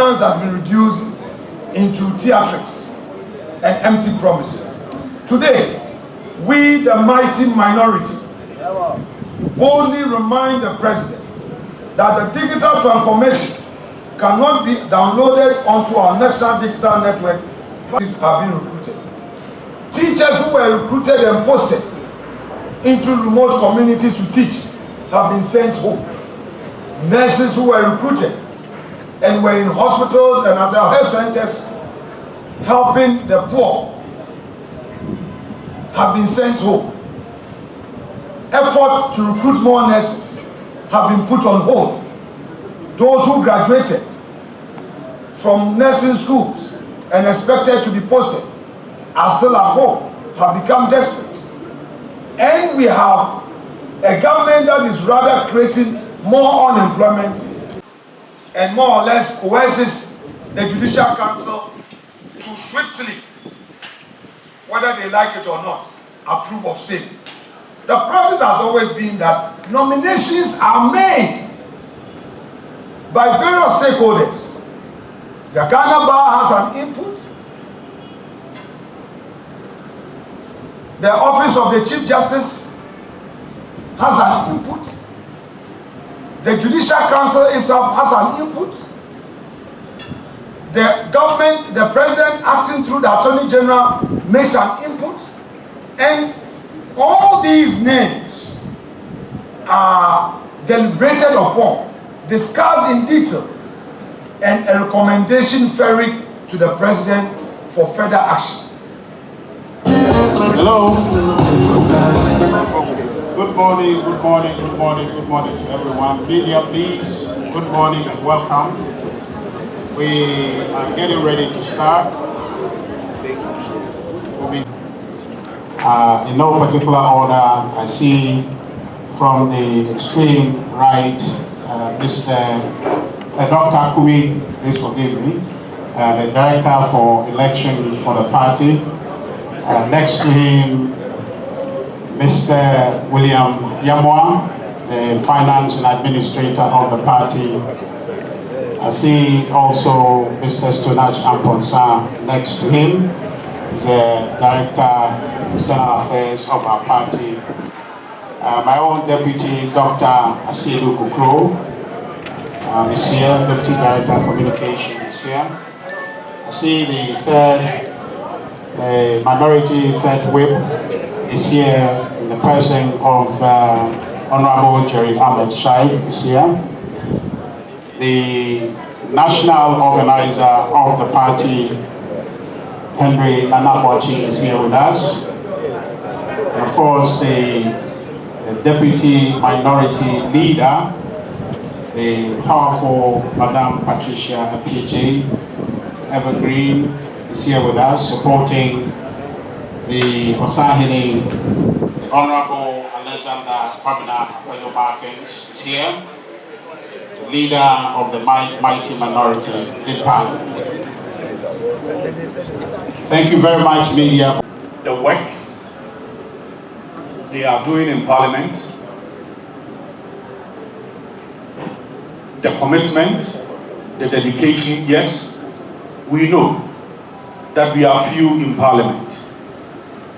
has been reduced into theatrics and empty promises. Today, we, the mighty minority, boldly remind the President that the digital transformation cannot be downloaded onto our national digital network. Teachers have been recruited. Teachers who were recruited and posted into remote communities to teach have been sent home. Nurses who were recruited and were in hospitals and at our health centers helping the poor have been sent home. Efforts to recruit more nurses have been put on hold. Those who graduated from nursing schools and expected to be posted are still at home, have become desperate. And we have a government that is rather creating more unemployment and more or less coerces the Judicial Council to swiftly, whether they like it or not, approve of same. The process has always been that nominations are made by various stakeholders. The Ghana Bar has an input. The Office of the Chief Justice has an input. The Judicial Council itself has an input. The government, the President acting through the Attorney General makes an input. And all these names are deliberated upon, discussed in detail, and a recommendation ferried to the President for further action. Hello. Good morning, good morning, good morning, good morning to everyone. Media, please. Good morning and welcome. We are getting ready to start. In no particular order, I see from the extreme right, Mr. Dr. Kui, please forgive me, the Director for Elections for the party. Next to him, Mr. William Yamwa, the Finance and Administrator of the party. I see also Mr. Stonach Amponsa next to him, the Director of External Affairs of our party. My own Deputy, Dr. Asidu Kukro, is here, Deputy Director of Communication is here. I see the minority third whip is here in the person of Honorable Jerry Ahmed Shai is here. The national organizer of the party, Henry Anawachi, is here with us. And of course, the deputy minority leader, the powerful Madame Patricia PJ Evergreen, is here with us, supporting the Osahini, the Honorable Hon.Afenyo-Markin is here, the leader of the mighty minority in Parliament. Thank you very much, media. The work they are doing in Parliament, the commitment, the dedication, yes, we know that we are few in Parliament,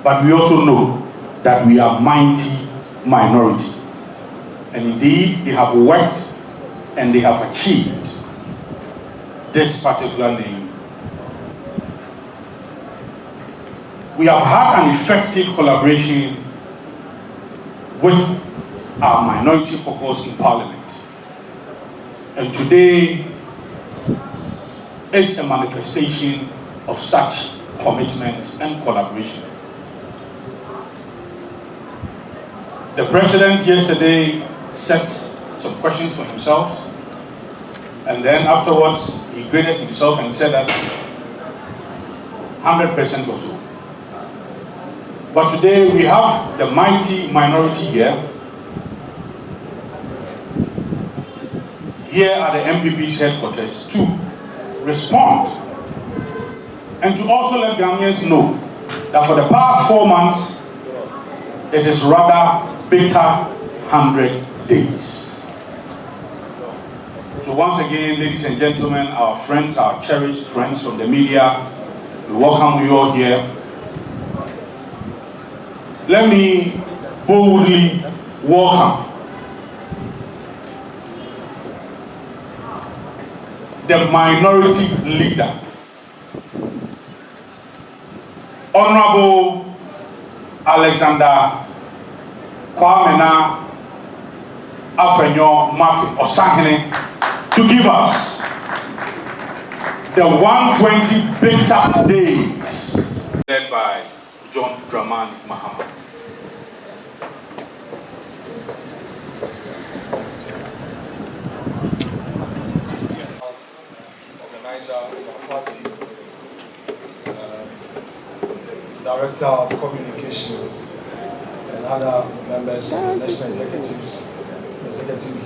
but we also know that we are mighty minority. And indeed, they have worked and they have achieved this particular name. We have had an effective collaboration with our minority caucus in Parliament. And today is a manifestation of such commitment and collaboration. The President yesterday set some questions for himself, and then afterwards he graded himself and said that 100% or so. But today we have the mighty minority here. Here at the MPP's headquarters to respond and to also let Ghanaians know that for the past 4 months, it is rather bitter 100 days. So once again, ladies and gentlemen, our friends, our cherished friends from the media, we welcome you all here. Let me boldly welcome the minority leader, Honorable Alexander Hon.Afenyo-Markin to give us the 120 bitter days led by Mahama. Organizer of our party, Director of Communications, and other members of the National Executive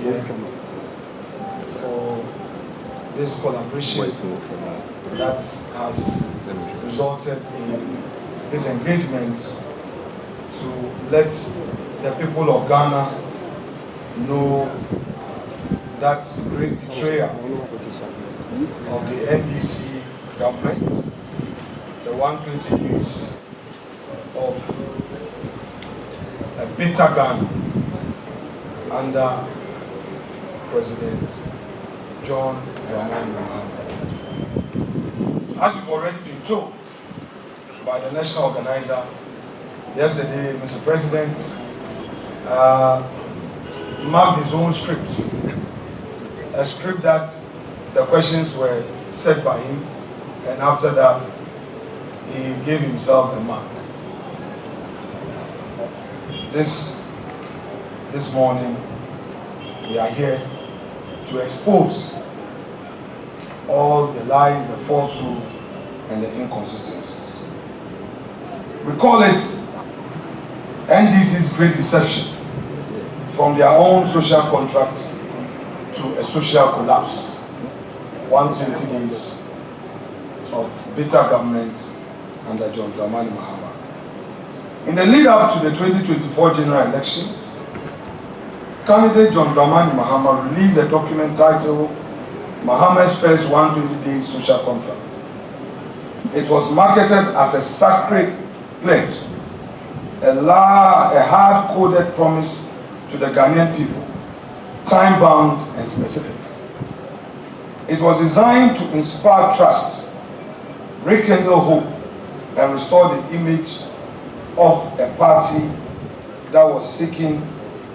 here for this collaboration that has resulted in this engagement to let the people of Ghana know that great betrayal of the NDC government, the 120 days of a bitter Ghana under President John Dramani Mahama. As we've already been told by the national organizer yesterday, Mr. President marked his own script, a script that the questions were set by him, and after that he gave himself the mark. This morning we are here to expose all the lies, the falsehood, and the inconsistencies. We call it NDC's great deception, from their own social contract to a social collapse. 120 days of bitter government under John Dramani Mahama. In the lead up to the 2024 general elections, candidate John Dramani Mahama released a document titled Mahama's First 120 Days Social Contract. It was marketed as a sacred pledge, a hard-coded promise to the Ghanaian people, time-bound and specific. It was designed to inspire trust, rekindle hope, and restore the image of a party that was seeking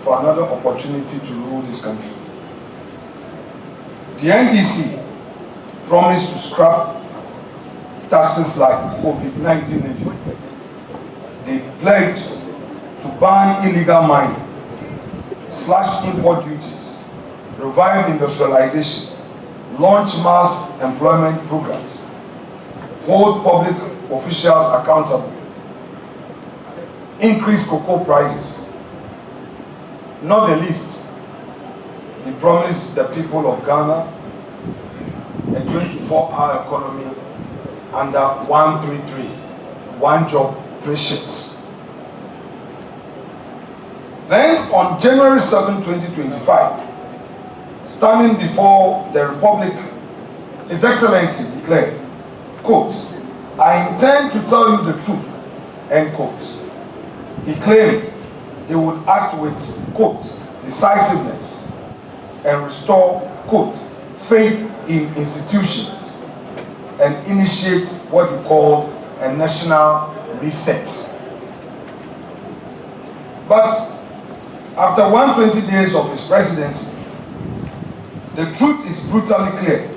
for another opportunity to rule this country. The NDC promised to scrap taxes like COVID-19 levy. They pledged to ban illegal mining, slash import duties, revive industrialization, launch mass employment programs, hold public officials accountable, increase cocoa prices. Not the least, he promised the people of Ghana a 24-hour economy under 133, one job, 3 shifts. Then on January 7, 2025, standing before the Republic, His Excellency declared, quote, "I intend to tell you the truth," end quote. He claimed he would act with, quote, "decisiveness and restore," quote, "faith in institutions and initiate what he called a national reset." But after 120 days of his presidency, the truth is brutally clear.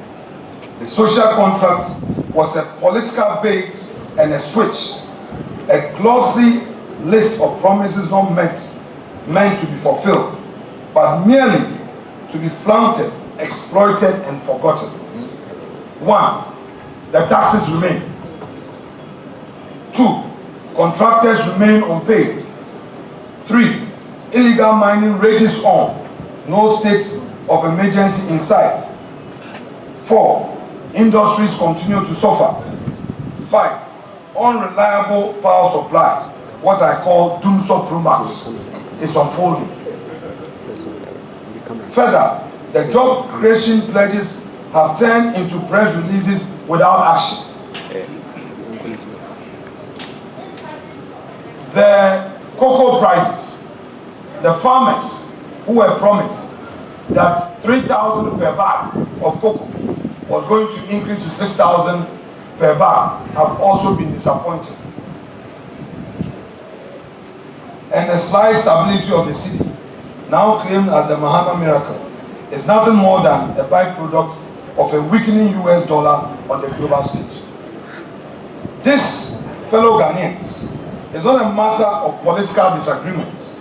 The social contract was a political bait and a switch, a glossy list of promises not meant to be fulfilled, but merely to be flaunted, exploited, and forgotten. 1. The taxes remain. 2. Contractors remain unpaid. 3. Illegal mining rages on. No state of emergency in sight. 4. Industries continue to suffer. 5. Unreliable power supply, what I call doomsday promax, is unfolding. Further, The job creation pledges have turned into press releases without action. The cocoa prices, the farmers who were promised that 3,000 per bag of cocoa was going to increase to 6,000 per bag have also been disappointed. And the slight stability of the city, now claimed as the Mahama miracle, is nothing more than a byproduct of a weakening US dollar on the global stage. This, fellow Ghanaians, is not a matter of political disagreement.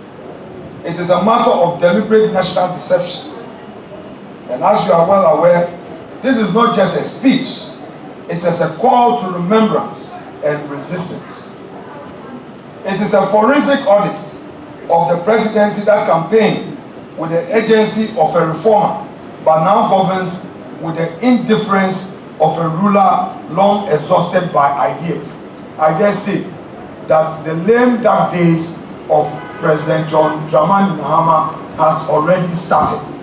It is a matter of deliberate national deception. And as you are well aware, this is not just a speech, it is a call to remembrance and resistance. It is a forensic audit of the presidency that campaigned with the agency of a reformer, but now governs with the indifference of a ruler long exhausted by ideas. I dare say that the lame dark days of President John Dramani Mahama has already started.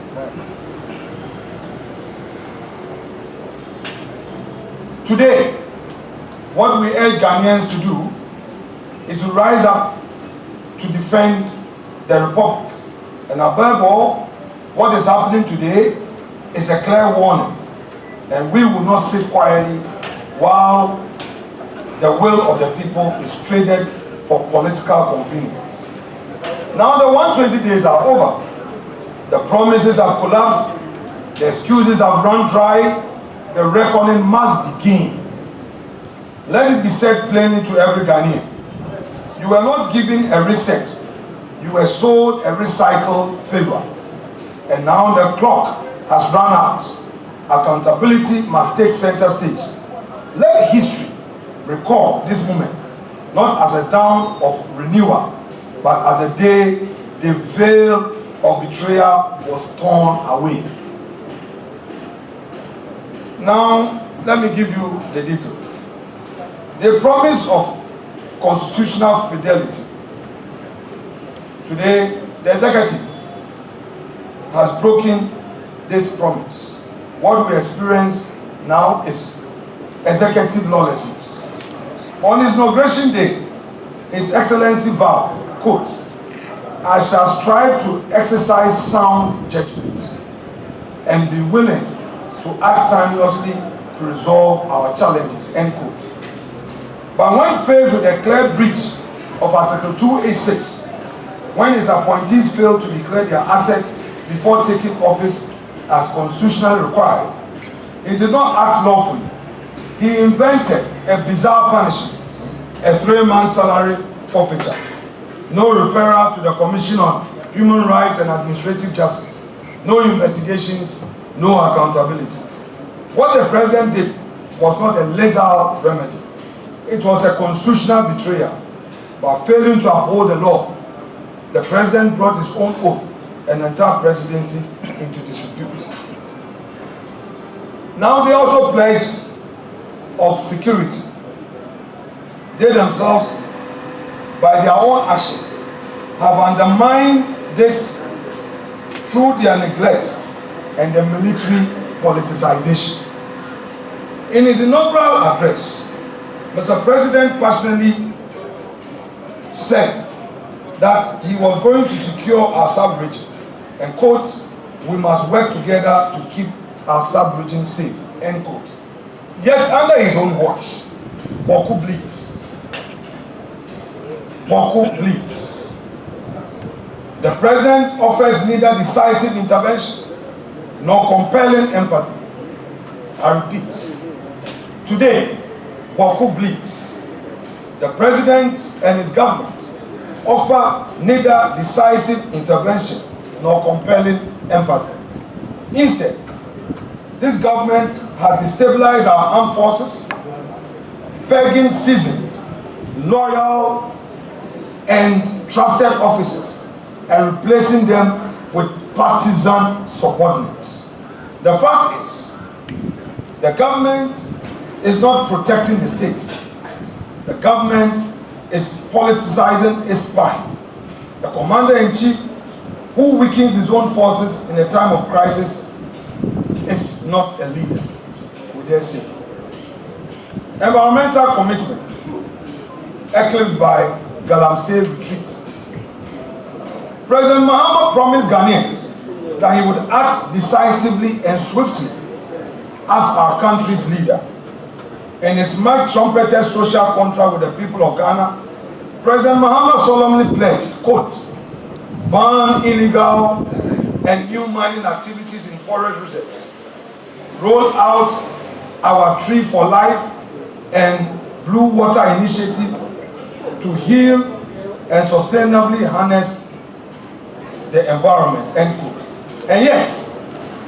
Today, what we urge Ghanaians to do is to rise up to defend the Republic. And above all, what is happening today is a clear warning. And we will not sit quietly while the will of the people is traded for political convenience. Now the 120 days are over. The promises have collapsed. The excuses have run dry. The reckoning must begin. Let it be said plainly to every Ghanaian. You were not given a reset. You were sold a recycled favor. And now the clock has run out. Accountability must take center stage. Let history recall this moment, not as a dawn of renewal, but as a day the veil of betrayal was torn away. Now, let me give you the details. The promise of constitutional fidelity. Today, the executive has broken this promise. What we experience now is executive lawlessness. On his inauguration day, His Excellency vowed, quote, "I shall strive to exercise sound judgment and be willing to act timelessly to resolve our challenges," end quote. But when faced with a clear breach of Article 286, when his appointees failed to declare their assets before taking office as constitutionally required, he did not act lawfully. He invented a bizarre punishment, a 3-month salary forfeiture, no referral to the Commission on Human Rights and Administrative Justice, no investigations, no accountability. What the president did was not a legal remedy. It was a constitutional betrayal. By failing to uphold the law, the president brought his own oath and entire presidency into disrepute. Now they also pledged of security. They themselves, by their own actions, have undermined this through their neglect and the military politicization. In his inaugural address, Mr. President passionately said that he was going to secure our sub-region, and quote, "We must work together to keep our sub-region safe," end quote. Yet under his own watch, Boku bleeds. Boku bleeds. The president offers neither decisive intervention nor compelling empathy. I repeat, today, Boku bleeds. The president and his government offer neither decisive intervention nor compelling empathy. Instead, this government has destabilized our armed forces, pegging seasoned, loyal, and trusted officers and replacing them with partisan subordinates. The fact is, the government is not protecting the state. The government is politicizing its spine. The commander-in-chief, who weakens his own forces in a time of crisis, is not a leader, we dare say. Environmental commitments eclipsed by Galamsey retreat. President Mahama promised Ghanaians that he would act decisively and swiftly as our country's leader. In his much trumpeted social contract with the people of Ghana, President Mahama solemnly pledged, quote, ban illegal and new mining activities in forest reserves, roll out our Tree for Life and Blue Water Initiative to heal and sustainably harness the environment, end quote. And yet,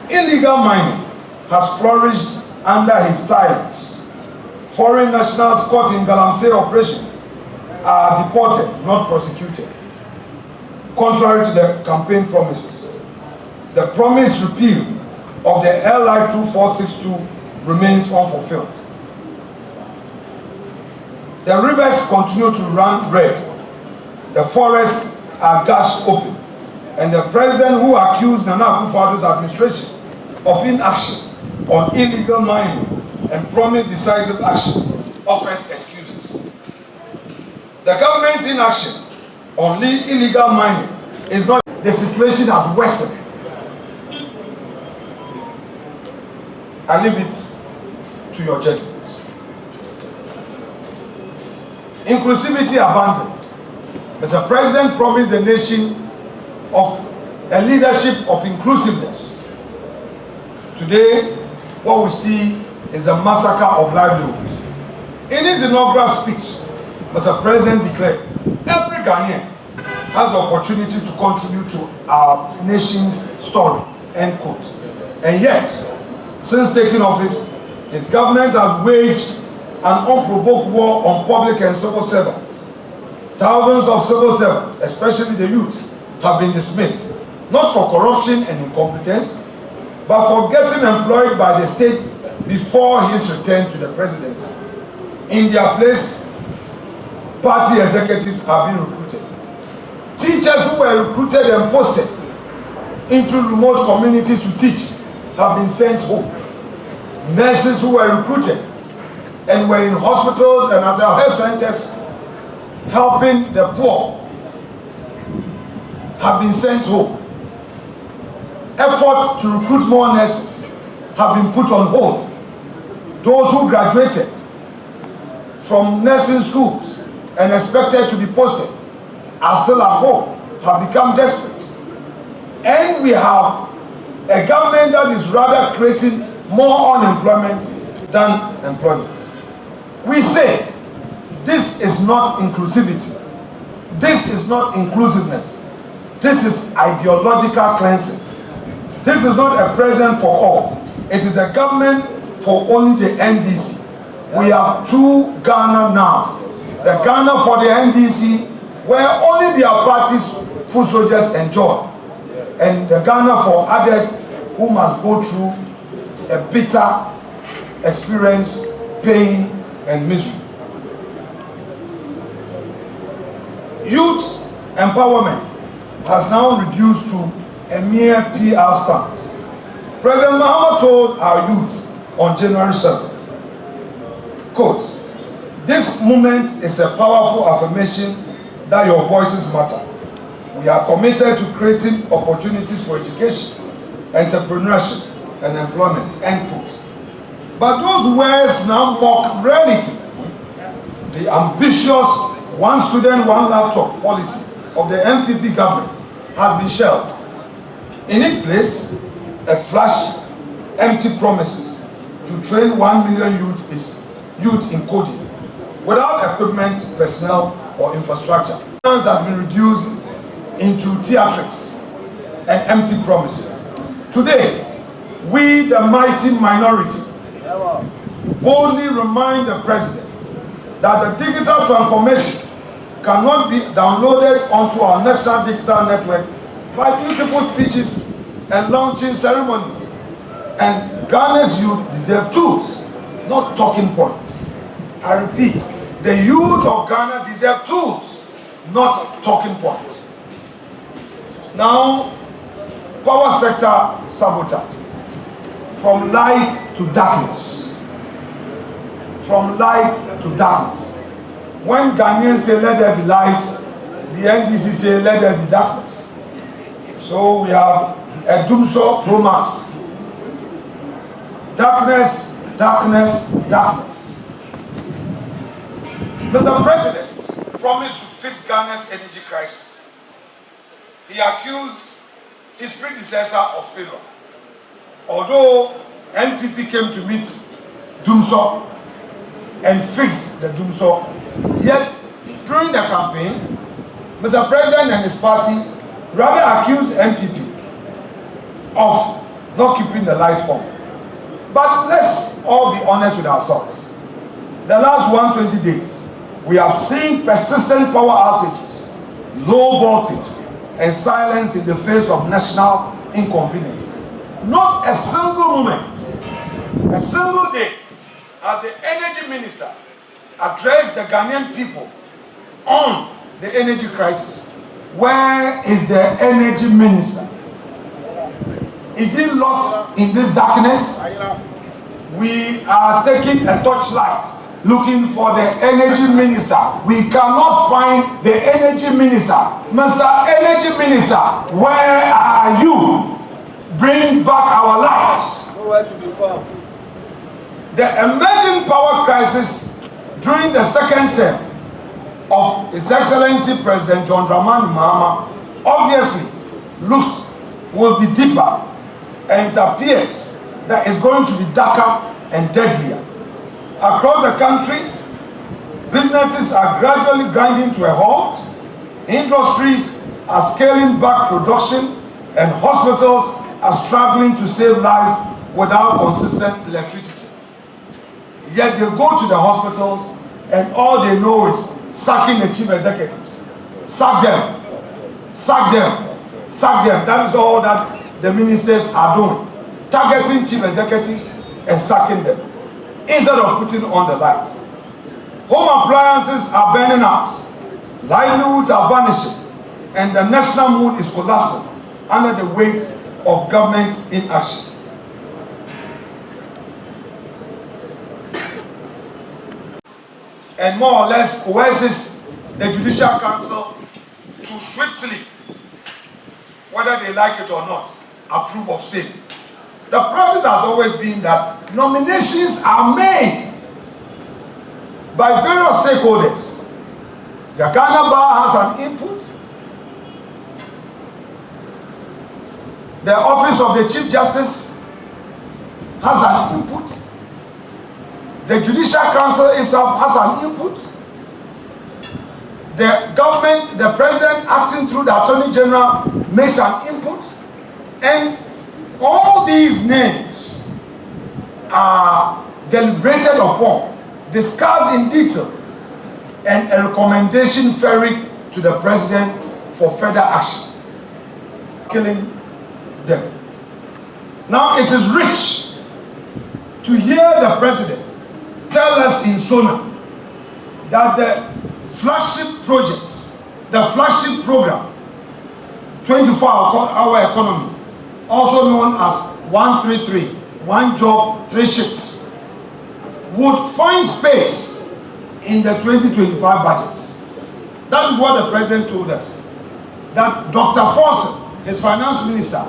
illegal mining has flourished under his silence. Foreign nationals caught in Galamsey operations are deported, not prosecuted, contrary to the campaign promises. The promised repeal of the LI 2462 remains unfulfilled. The rivers continue to run red. The forests are gashed open. And the president who accused Nana Akufo-Addo's administration of inaction on illegal mining and promised decisive action offers excuses. The government's inaction on illegal mining is not. The situation has worsened. I leave it to your judgment. Inclusivity abandoned. Mr. President promised the nation of a leadership of inclusiveness. Today, what we see is a massacre of livelihoods. In his inaugural speech, Mr. President declared, every Ghanaian has the opportunity to contribute to our nation's story, end quote. And yet, since taking office, his government has waged an unprovoked war on public and civil servants. Thousands of civil servants, especially the youth, have been dismissed, not for corruption and incompetence, but for getting employed by the state before his return to the presidency. In their place, party executives have been recruited. Teachers who were recruited and posted into remote communities to teach have been sent home. Nurses who were recruited and were in hospitals and at our health centers helping the poor have been sent home. Efforts to recruit more nurses have been put on hold. Those who graduated from nursing schools and expected to be posted are still at home, have become desperate. And we have a government that is rather creating more unemployment than employment. We say this is not inclusivity. This is not inclusiveness. This is ideological cleansing. This is not a president for all. It is a government for only the NDC. We have two Ghana now. The Ghana for the NDC, where only their party's foot soldiers enjoy, and the Ghana for others who must go through a bitter experience, pain, and misery. Youth empowerment has now reduced to a mere PR stance. President Mahama told our youth on January 7th, quote, "This moment is a powerful affirmation that your voices matter. We are committed to creating opportunities for education, entrepreneurship, and employment," end quote. But those words now mock reality. The ambitious one student, one laptop policy of the MPP government has been shelved. In its place, a flash, empty promises to train 1 million youth in coding without equipment, personnel, or infrastructure. Finance has been reduced into theatrics and empty promises. Today, we, the mighty minority, boldly remind the president that the digital transformation cannot be downloaded onto our national digital network by beautiful speeches and launching ceremonies. And Ghana's youth deserve tools, not talking points. I repeat, the youth of Ghana deserve tools, not talking points. Now, power sector sabotage. from light to darkness. From light to darkness. When Ghanaians say let there be light, the NDC say let there be darkness. So we have a Dumso Pro Max. Darkness, darkness, darkness. Mr. President promised to fix Ghana's energy crisis. He accused his predecessor of failure. Although NPP came to meet Dumso and fixed the Dumso, yet during the campaign, Mr. President and his party rather accused NPP of not keeping the light on. But let's all be honest with ourselves. The last 120 days, we have seen persistent power outages, low voltage, and silence in the face of national inconvenience. Not a single moment, a single day, has the energy minister addressed the Ghanaian people on the energy crisis. Where is the energy minister? Is he lost in this darkness? We are taking a torchlight looking for the energy minister. We cannot find the energy minister. Mr. Energy Minister, where are you? Bring back our lights. Nowhere to be found. The emerging power crisis during the second term of His Excellency President John Dramani Mahama obviously will be deeper, and it appears that it's going to be darker and deadlier. Across the country, businesses are gradually grinding to a halt, industries are scaling back production, and hospitals are struggling to save lives without consistent electricity. Yet they go to the hospitals and all they know is sacking the chief executives. Sack them, sack them, sack them. That is all that the ministers are doing. Targeting chief executives and sacking them, instead of putting on the light. Home appliances are burning out, livelihoods are vanishing, and the national mood is collapsing under the weight of government inaction. And more or less coerces the Judicial Council to swiftly, whether they like it or not, approve of same. The process has always been that nominations are made by various stakeholders. The Ghana Bar has an input. The Office of the Chief Justice has an input. The Judicial Council itself has an input. The government, the president acting through the Attorney General makes an input. And all these names are deliberated upon, discussed in detail, and a recommendation ferried to the president for further action. Killing them. Now it is rich to hear the president tell us in Sona that the flagship projects, the flagship program, 24-hour economy, also known as 133, one job, 3 shifts, would find space in the 2025 budget. That is what the president told us. That Dr. Forson, his finance minister,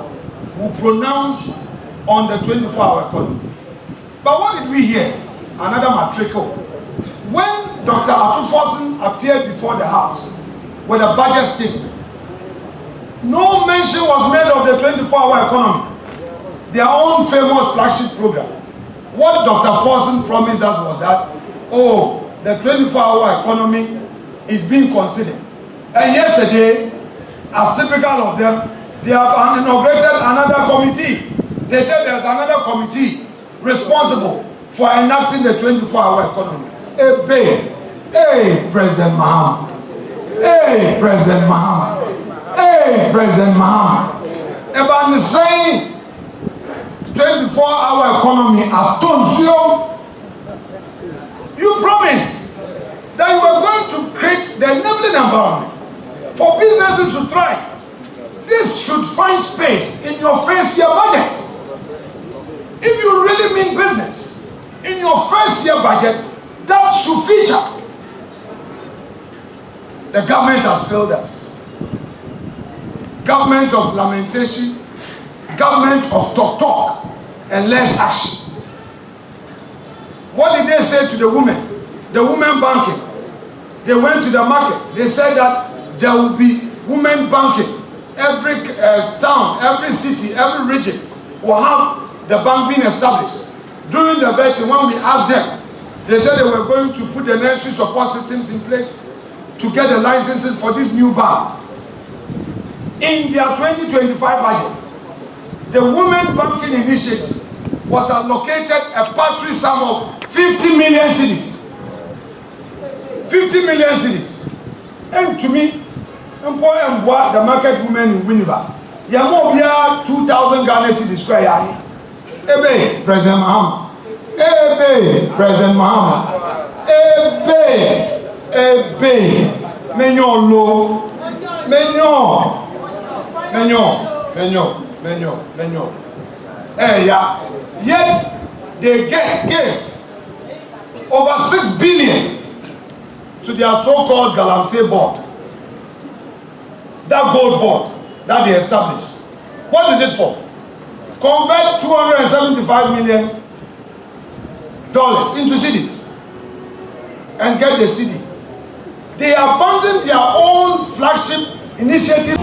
will pronounce on the 24-hour economy. But what did we hear? Another matricle. When Dr. Forson appeared before the House with a budget statement, no mention was made of the 24-hour economy, their own famous flagship program. What Dr. Forson promised us was that, oh, the 24-hour economy is being considered. And yesterday, as typical of them, they have inaugurated another committee. They said there's another committee responsible for enacting the 24-hour economy. Hey, President Mahama. Hey, President Mahama. Hey, President Mahama. About the same 24-hour economy at Tonsio, you promised that you were going to create the enabling environment for businesses to thrive. This should find space in your first year budget. If you really mean business, in your first year budget, that should feature. The government has failed us. Government of lamentation, government of talk, and less action. What did they say to the women? The women banking. They went to the market. They said that there will be women banking. Every town, every city, every region will have the bank being established. During the vetting, when we asked them, they said they were going to put the necessary support systems in place to get the licenses for this new bank. In their 2025 budget, the Women Banking Initiative was allocated a paltry sum of 50 million cedis. 50 million cedis. And to me, the market women in Winneba, they are more than 2,000 Ghana cedis square yard. Ebe, President Mahama. Ebe, President Mahama. Ebe, Menyon lo. Menyon. Yeah. Yet they gave over 6 billion to their so-called Galamsey board. That gold board that they established. What is it for? Convert $275 million into cedis and get the cedi. They abandoned their own flagship initiative.